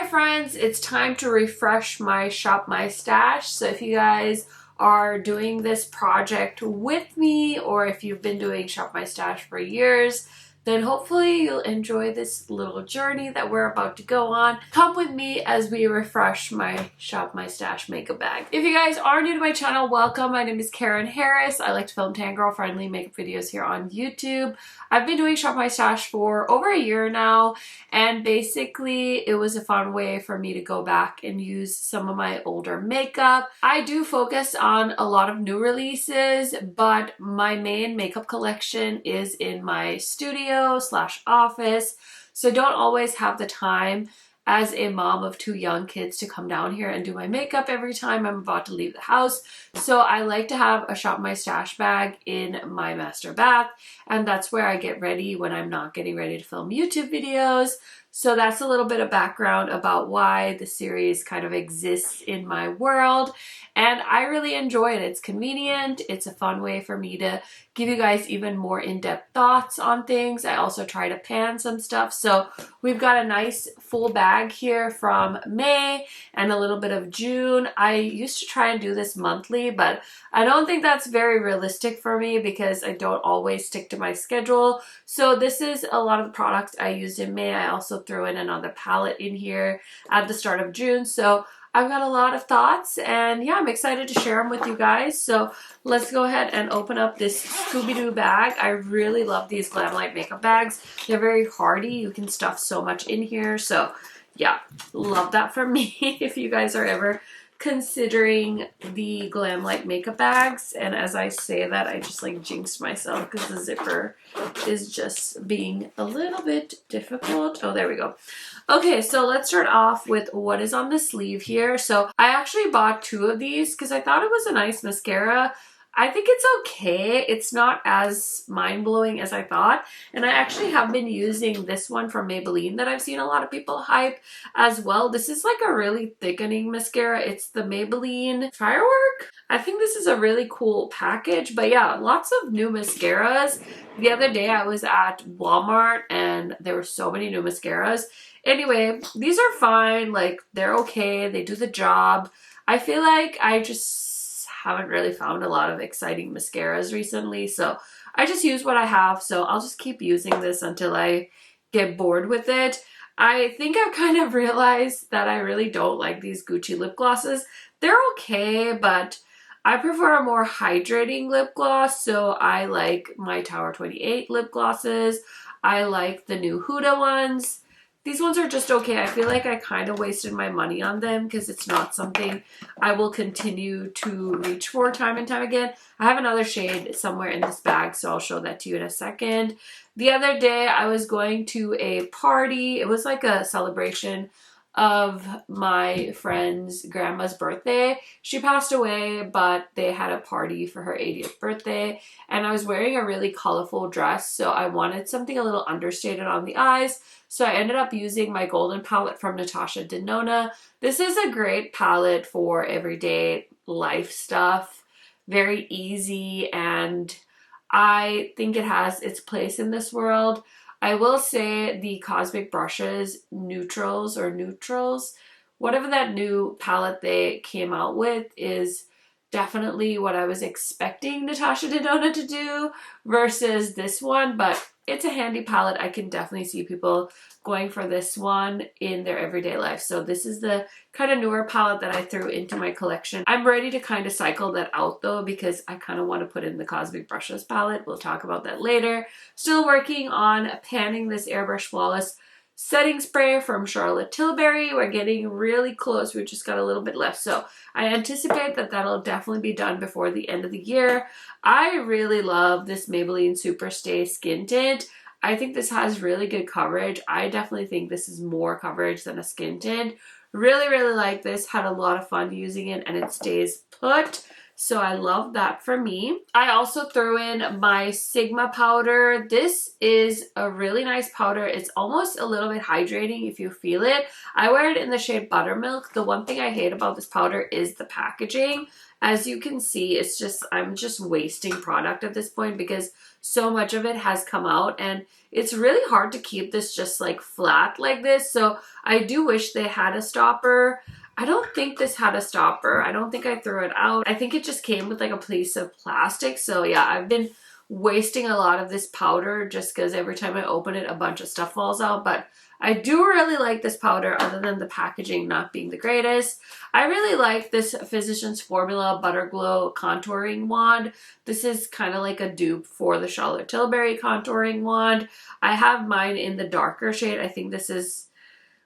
friends, it's time to refresh my Shop My Stash. So if you guys are doing this project with me, or if you've been doing Shop My Stash for years, then hopefully you'll enjoy this little journey that we're about to go on. Come with me as we refresh my Shop My Stash makeup bag. If you guys are new to my channel, welcome. My name is KARENHARRIS. I like to film tan girl friendly makeup videos here on YouTube. I've been doing Shop My Stash for over a year now, and basically it was a fun way for me to go back and use some of my older makeup. I do focus on a lot of new releases, but my main makeup collection is in my studio / office, so don't always have the time as a mom of 2 young kids to come down here and do my makeup every time I'm about to leave the house. So I like to have a Shop My Stash bag in my master bath, and that's where I get ready when I'm not getting ready to film YouTube videos. So that's a little bit of background about why the series kind of exists in my world, and I really enjoy it. It's convenient. It's a fun way for me to give you guys even more in-depth thoughts on things. I also try to pan some stuff. So we've got a nice full bag here from May and a little bit of June. I used to try and do this monthly, but I don't think that's very realistic for me because I don't always stick to my schedule. So this is a lot of the products I used in May. I also threw in another palette in here at the start of June. So I've got a lot of thoughts, and yeah, I'm excited to share them with you guys. So let's go ahead and open up this Scooby-Doo bag. I really love these Glamlite makeup bags. They're very hardy. You can stuff so much in here. So yeah, love that for me if you guys are ever considering the Glamlite makeup bags. And as I say that, I just like jinxed myself because the zipper is just being a little bit difficult. Oh, there we go. Okay, so let's start off with what is on the sleeve here. So I actually bought 2 of these because I thought it was a nice mascara. I think it's okay. It's not as mind-blowing as I thought. And I actually have been using this one from Maybelline that I've seen a lot of people hype as well. This is like a really thickening mascara. It's the Maybelline Firework. I think this is a really cool package. But yeah, lots of new mascaras. The other day I was at Walmart and there were so many new mascaras. Anyway, these are fine. Like, they're okay. They do the job. I feel like I just haven't really found a lot of exciting mascaras recently, so I just use what I have. So I'll just keep using this until I get bored with it. I think I've kind of realized that I really don't like these Gucci lip glosses. They're okay, but I prefer a more hydrating lip gloss. So I like my Tower 28 lip glosses. I like the new Huda ones. These ones are just okay. I feel like I kind of wasted my money on them because it's not something I will continue to reach for time and time again. I have another shade somewhere in this bag, so I'll show that to you in a second. The other day I was going to a party. It was like a celebration of my friend's grandma's birthday. She passed away, but they had a party for her 80th birthday, and I was wearing a really colorful dress, so I wanted something a little understated on the eyes. So I ended up using my golden palette from Natasha Denona. This is a great palette for everyday life stuff. Very easy, and I think it has its place in this world. I will say the Cosmic Brushes Neutrals, whatever that new palette they came out with, is definitely what I was expecting Natasha Denona to do versus this one, but it's a handy palette. I can definitely see people going for this one in their everyday life. So this is the kind of newer palette that I threw into my collection. I'm ready to kind of cycle that out though because I kind of want to put in the Cosmic Brushes palette. We'll talk about that later. Still working on panning this Airbrush Flawless setting spray from Charlotte Tilbury. We're getting really close. We've just got a little bit left. So I anticipate that that'll definitely be done before the end of the year. I really love this Maybelline Superstay Skin Tint. I think this has really good coverage. I definitely think this is more coverage than a skin tint. Really, really like this. Had a lot of fun using it, and it stays put. So I love that for me. I also threw in my Sigma powder. This is a really nice powder. It's almost a little bit hydrating if you feel it. I wear it in the shade Buttermilk. The one thing I hate about this powder is the packaging. As you can see, it's just, I'm just wasting product at this point because so much of it has come out, and it's really hard to keep this just like flat like this. So I do wish they had a stopper. I don't think this had a stopper. I don't think I threw it out. I think it just came with like a piece of plastic. So yeah, I've been wasting a lot of this powder just because every time I open it, a bunch of stuff falls out. But I do really like this powder, other than the packaging not being the greatest. I really like this Physicians Formula Butter Glow Contouring Wand. This is kind of like a dupe for the Charlotte Tilbury Contouring Wand. I have mine in the darker shade. I think this is,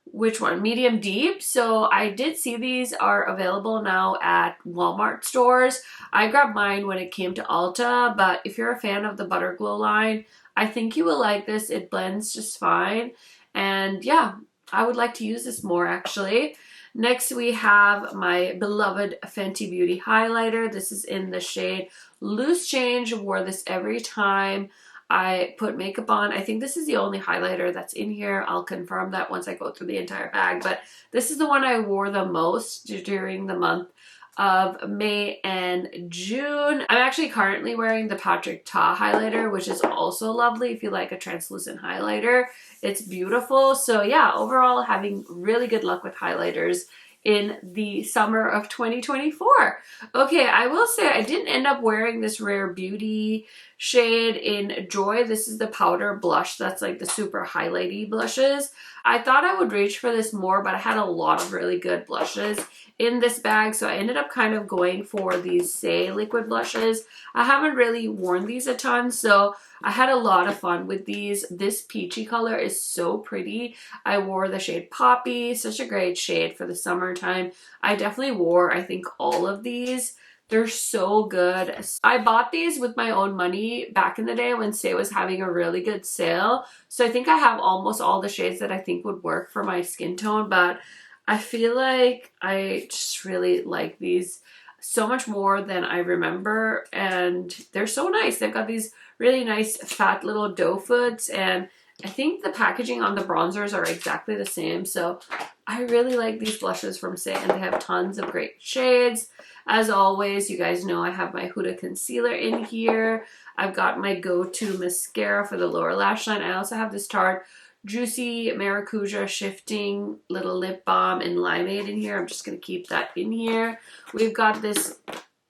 which one? Medium deep. So I did see these are available now at Walmart stores. I grabbed mine when it came to Ulta, but if you're a fan of the Butter Glow line, I think you will like this. It blends just fine. And yeah, I would like to use this more actually. Next we have my beloved Fenty Beauty highlighter. This is in the shade Loose Change. Wore this every time I put makeup on. I think this is the only highlighter that's in here. I'll confirm that once I go through the entire bag, but this is the one I wore the most during the month of May and June. I'm actually currently wearing the Patrick Ta highlighter, which is also lovely if you like a translucent highlighter. It's beautiful. So yeah, overall having really good luck with highlighters in the summer of 2024. Okay, I will say I didn't end up wearing this Rare Beauty shade in Joy. This is the powder blush that's like the super highlighty blushes. I thought I would reach for this more, but I had a lot of really good blushes in this bag, so I ended up kind of going for these Say liquid blushes. I haven't really worn these a ton, so I had a lot of fun with these. This peachy color is so pretty. I wore the shade Poppy, such a great shade for the summertime. I definitely wore, I think, all of these. They're so good. I bought these with my own money back in the day when Say was having a really good sale. So I think I have almost all the shades that I think would work for my skin tone, but I feel like I just really like these so much more than I remember, and they're so nice. They've got these really nice fat little doe foots, and I think the packaging on the bronzers are exactly the same. So I really like these blushes from Say, and they have tons of great shades. As always, you guys know I have my Huda concealer in here. I've got my go-to mascara for the lower lash line. I also have this Tarte Juicy Maracuja Shifting Little Lip Balm in Limeade in here. I'm just going to keep that in here. We've got this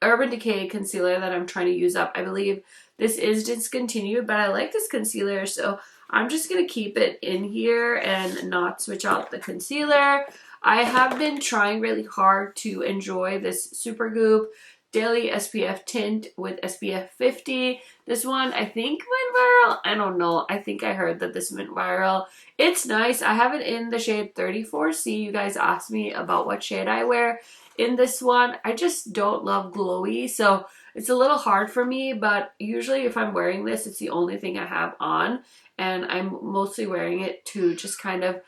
Urban Decay concealer that I'm trying to use up. I believe this is discontinued, but I like this concealer, so I'm just going to keep it in here and not switch out the concealer. I have been trying really hard to enjoy this Supergoop Daily SPF Tint with SPF 50. This one I think went viral. I don't know. I think I heard that this went viral. It's nice. I have it in the shade 34C. You guys asked me about what shade I wear in this one. I just don't love glowy, so it's a little hard for me, but usually if I'm wearing this, it's the only thing I have on, and I'm mostly wearing it to just kind of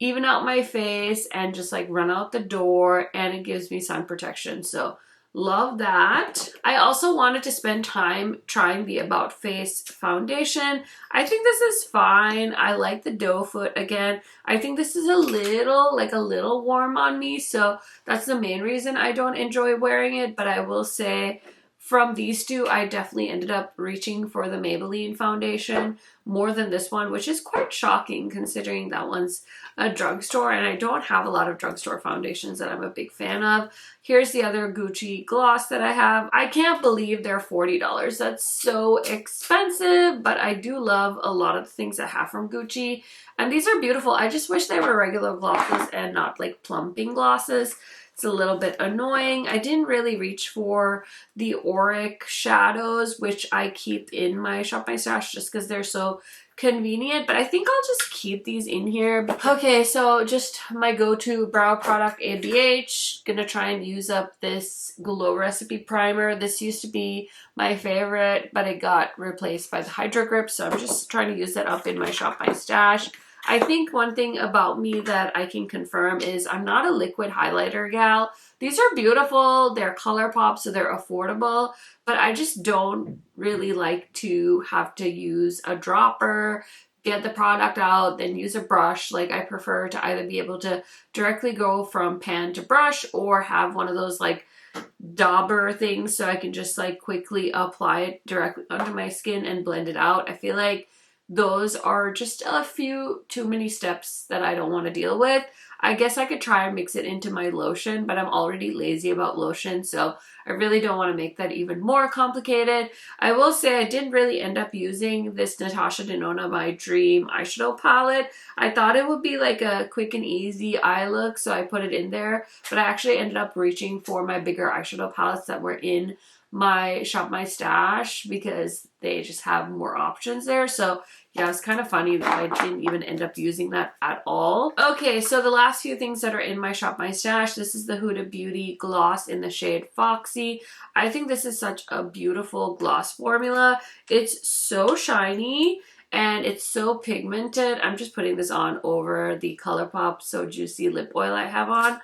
even out my face and just like run out the door, and it gives me sun protection. So love that. I also wanted to spend time trying the About Face foundation. I think this is fine. I like the doe foot again. I think this is a little warm on me, so that's the main reason I don't enjoy wearing it. But I will say from these two, I definitely ended up reaching for the Maybelline foundation more than this one, which is quite shocking considering that one's a drugstore, and I don't have a lot of drugstore foundations that I'm a big fan of. Here's the other Gucci gloss that I have. I can't believe they're $40. That's so expensive, but I do love a lot of the things I have from Gucci, and these are beautiful. I just wish they were regular glosses and not like plumping glosses. It's a little bit annoying. I didn't really reach for the Auric shadows, which I keep in my Shop My Stash just because they're so convenient, but I think I'll just keep these in here. Okay, so just my go-to brow product, ABH. Gonna try and use up this Glow Recipe Primer. This used to be my favorite, but it got replaced by the Hydro Grip, so I'm just trying to use that up in my Shop My Stash. I think one thing about me that I can confirm is I'm not a liquid highlighter gal. These are beautiful, they're ColourPop, so they're affordable, but I just don't really like to have to use a dropper, get the product out, then use a brush. Like, I prefer to either be able to directly go from pan to brush or have one of those like dauber things so I can just like quickly apply it directly onto my skin and blend it out. I feel like those are just a few too many steps that I don't want to deal with. I guess I could try and mix it into my lotion, but I'm already lazy about lotion, so I really don't want to make that even more complicated. I will say I didn't really end up using this Natasha Denona My Dream eyeshadow palette. I thought it would be like a quick and easy eye look, so I put it in there, but I actually ended up reaching for my bigger eyeshadow palettes that were in my Shop My Stash because they just have more options there. So yeah, it's kind of funny that I didn't even end up using that at all. Okay, so the last few things that are in my Shop My Stash, this is the Huda Beauty gloss in the shade Foxy. I think this is such a beautiful gloss formula. It's so shiny and it's so pigmented. I'm just putting this on over the ColourPop So Juicy lip oil I have on.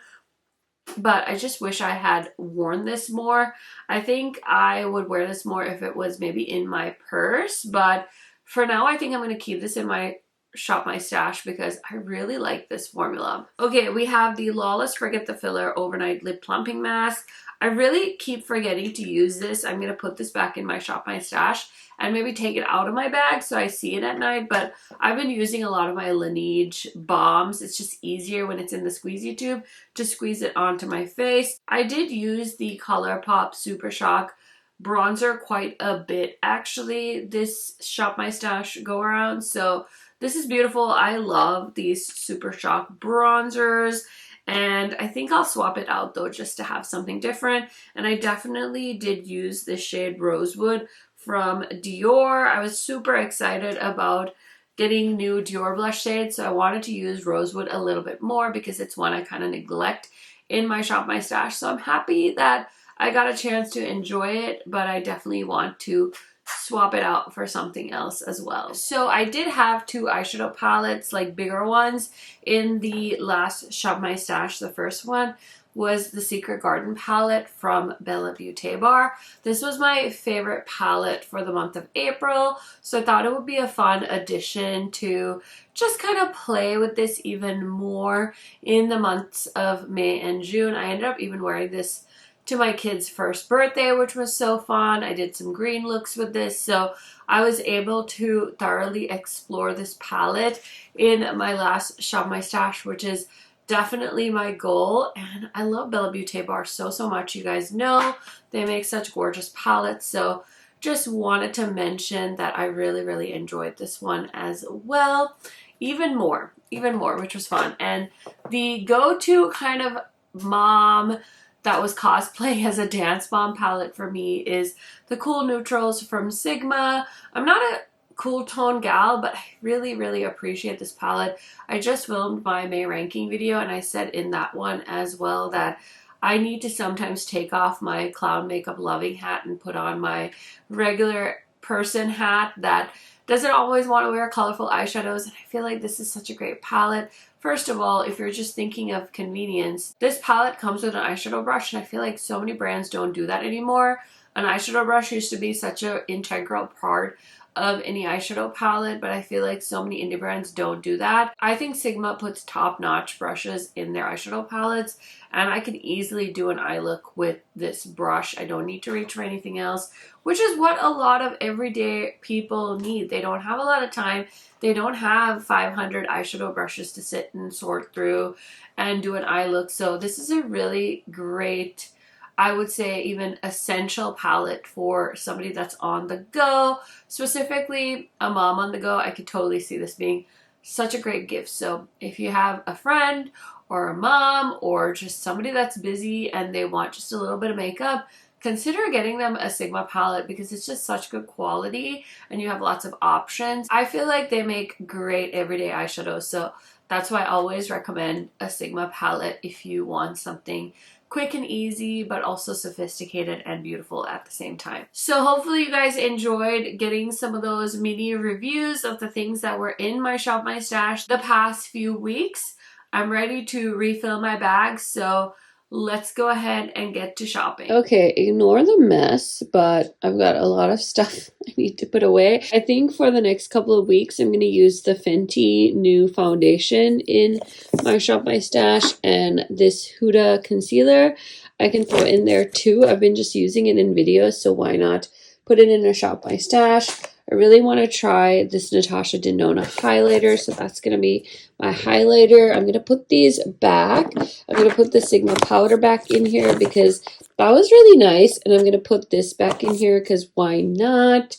But I just wish I had worn this more. I think I would wear this more if it was maybe in my purse, but for now I think I'm going to keep this in my Shop My Stash because I really like this formula. Okay, we have the Lawless Forget the Filler Overnight Lip Plumping Mask. I really keep forgetting to use this. I'm going to put this back in my Shop My Stash and maybe take it out of my bag so I see it at night, but I've been using a lot of my Laneige balms. It's just easier when it's in the squeezy tube to squeeze it onto my face. I did use the ColourPop Super Shock bronzer quite a bit actually this Shop My Stash go around, so this is beautiful. I love these Super Shock bronzers. And I think I'll swap it out though just to have something different. And I definitely did use this shade Rosewood from Dior. I was super excited about getting new Dior blush shades, so I wanted to use Rosewood a little bit more because it's one I kind of neglect in my Shop My Stash. So I'm happy that I got a chance to enjoy it, but I definitely want to swap it out for something else as well. So I did have two eyeshadow palettes, like bigger ones, in the last Shop My Stash. The first one was the Secret Garden palette from Bella Beaute Bar. This was my favorite palette for the month of April, so I thought it would be a fun addition to just kind of play with this even more in the months of May and June. I ended up even wearing this to my kid's first birthday, which was so fun. I did some green looks with this, so I was able to thoroughly explore this palette in my last Shop My Stash, which is definitely my goal. And I love Bella Beaute Bar so much. You guys know they make such gorgeous palettes, so just wanted to mention that I really enjoyed this one as well. Even more, which was fun. And the go-to kind of mom that was cosplaying as a dance mom palette for me is the Cool Neutrals from Sigma. I'm not a cool tone gal, but I really appreciate this palette. I just filmed my May ranking video and I said in that one as well that I need to sometimes take off my clown makeup loving hat and put on my regular person hat that doesn't always want to wear colorful eyeshadows, and I feel like this is such a great palette. First of all, if you're just thinking of convenience, this palette comes with an eyeshadow brush, and I feel like so many brands don't do that anymore. An eyeshadow brush used to be such an integral part of any eyeshadow palette, but I feel like so many indie brands don't do that. I think Sigma puts top-notch brushes in their eyeshadow palettes, and I can easily do an eye look with this brush. I don't need to reach for anything else, which is what a lot of everyday people need. They don't have a lot of time. They don't have 500 eyeshadow brushes to sit and sort through and do an eye look. So this is a really great, I would say even essential palette for somebody that's on the go, specifically a mom on the go. I could totally see this being such a great gift. So if you have a friend or a mom or just somebody that's busy and they want just a little bit of makeup, consider getting them a Sigma palette because it's just such good quality and you have lots of options. I feel like they make great everyday eyeshadows, so that's why I always recommend a Sigma palette if you want something quick and easy, but also sophisticated and beautiful at the same time. So hopefully you guys enjoyed getting some of those mini reviews of the things that were in my Shop My Stash the past few weeks. I'm ready to refill my bag, so let's go ahead and get to shopping. Okay, ignore the mess, but I've got a lot of stuff I need to put away. I think for the next couple of weeks, I'm going to use the Fenty new foundation in my Shop My Stash and this Huda concealer. I can throw in there too. I've been just using it in videos, so why not put it in a Shop My Stash? I really want to try this Natasha Denona highlighter, so that's going to be my highlighter. I'm going to put these back. I'm going to put the Sigma powder back in here because that was really nice, and I'm going to put this back in here because why not?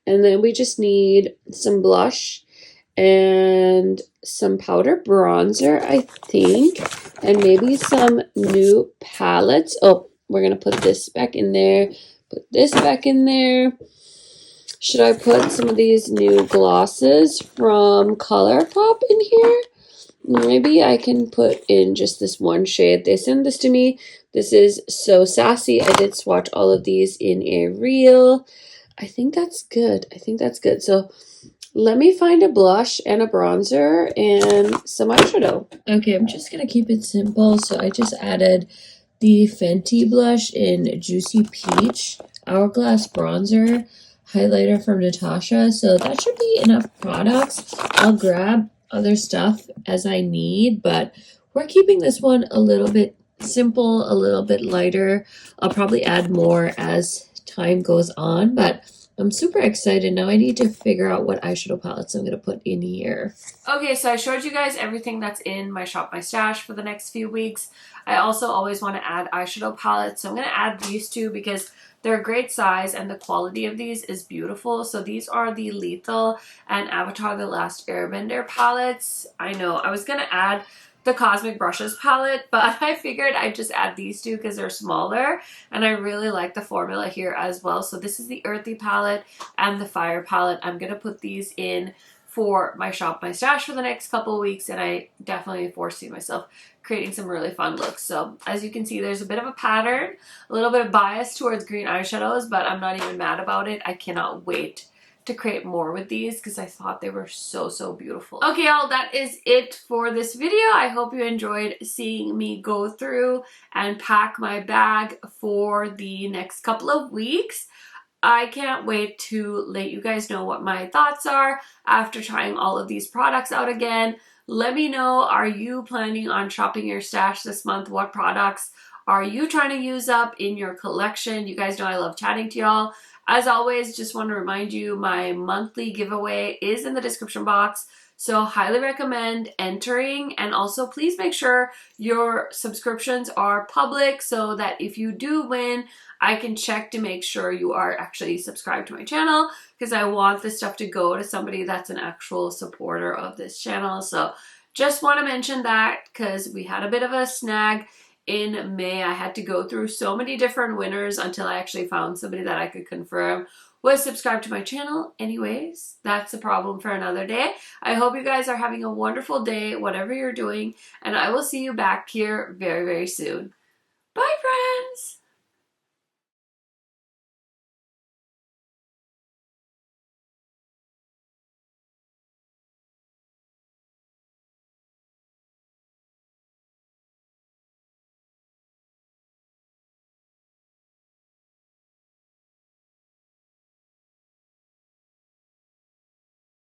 And then we just need some blush and some powder bronzer, I think, and maybe some new palettes. Oh, we're going to put this back in there, put this back in there. Should I put some of these new glosses from ColourPop in here? Maybe I can put in just this one shade. They sent this to me. This is So Sassy. I did swatch all of these in a reel. I think that's good. I think that's good. So let me find a blush and a bronzer and some eyeshadow. Okay, I'm just going to keep it simple. So I just added the Fenty blush in Juicy Peach, Hourglass bronzer, highlighter from Natasha. So that should be enough products. I'll grab other stuff as I need, but we're keeping this one a little bit simple, a little bit lighter. I'll probably add more as time goes on, but I'm super excited. Now I need to figure out what eyeshadow palettes I'm going to put in here. Okay, so I showed you guys everything that's in my Shop My Stash for the next few weeks. I also always want to add eyeshadow palettes, so I'm going to add these two because they're a great size and the quality of these is beautiful. So these are the Lethal and Avatar The Last Airbender palettes. I know, I was going to add the Cosmic Brushes palette, but I figured I'd just add these two because they're smaller and I really like the formula here as well. So this is the Earthy palette and the Fire palette. I'm going to put these in for my Shop My Stash for the next couple of weeks, and I definitely foresee myself creating some really fun looks. So as you can see, there's a bit of a pattern, a little bit of bias towards green eyeshadows, but I'm not even mad about it. I cannot wait to create more with these because I thought they were so beautiful. Okay, y'all, that is it for this video. I hope you enjoyed seeing me go through and pack my bag for the next couple of weeks. I can't wait to let you guys know what my thoughts are after trying all of these products out again. Let me know, are you planning on shopping your stash this month? What products are you trying to use up in your collection? You guys know I love chatting to y'all. As always, just want to remind you, my monthly giveaway is in the description box. So highly recommend entering, and also please make sure your subscriptions are public so that if you do win, I can check to make sure you are actually subscribed to my channel, because I want this stuff to go to somebody that's an actual supporter of this channel. So just want to mention that because we had a bit of a snag in May. I had to go through so many different winners until I actually found somebody that I could confirm was subscribed to my channel. Anyways, that's a problem for another day. I hope you guys are having a wonderful day, whatever you're doing, and I will see you back here very soon. Bye, friends!